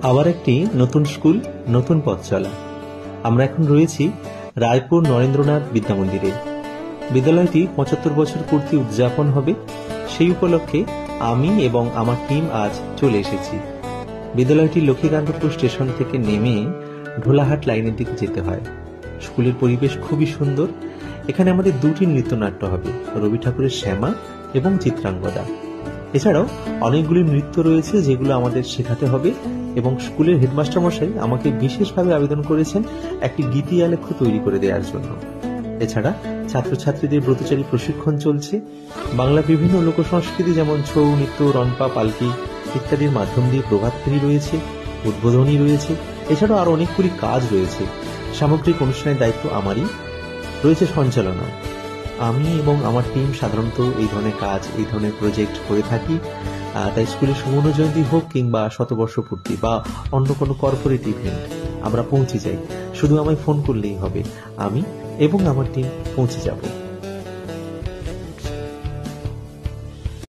আবার একটি নতুন স্কুল, নতুন পথ চলা। আমরা এখন রয়েছি রায়পুর নরেন্দ্রনাথ বিদ্যামন্দিরে। বিদ্যালয়টি ৭৫ বছর পূর্তি উদযাপন হবে, সেই উপলক্ষে আমি এবং আমার টিম আজ চলে এসেছি। বিদ্যালয়টি লক্ষ্মীকান্তপুর স্টেশন থেকে নেমে ঢোলাহাট লাইনের দিকে যেতে হয়। স্কুলের পরিবেশ খুবই সুন্দর। এখানে আমাদের দুটি নৃত্যনাট্য হবে, রবি ঠাকুরের শ্যামা এবং চিত্রাঙ্গদা। এছাড়াও অনেকগুলি নৃত্য রয়েছে যেগুলো আমাদের শেখাতে হবে, এবং স্কুলের হেডমাস্টার মশাই আমাকে বিশেষভাবে আবেদন করেছেন একটি গীতি আলেখ্য তৈরি করে দেওয়ার জন্য। এছাড়া ছাত্রছাত্রীদের ব্রতচারী প্রশিক্ষণ চলছে। বাংলা বিভিন্ন লোকসংস্কৃতি যেমন ছৌ নৃত্য, রনপা, পালকি ইত্যাদির মাধ্যম দিয়ে প্রভাত ফেরি রয়েছে, উদ্বোধনী রয়েছে। এছাড়াও আরো অনেকগুলি কাজ রয়েছে। সামগ্রিক অনুষ্ঠানের দায়িত্ব আমারই। রয়েছে সঞ্চালনা। আমি এবং আমার টিম সাধারণত এই ধরনের কাজ, এই ধরনের প্রজেক্ট করে থাকি। তাই স্কুলের সুবর্ণ জয়ন্তী হোক কিংবা শতবর্ষ পূর্তি বা অন্য কোনো কর্পোরেট ইভেন্ট, আমরা পৌঁছে যাই। শুধু আমায় ফোন করলেই হবে, আমি এবং আমার টিম পৌঁছে যাব।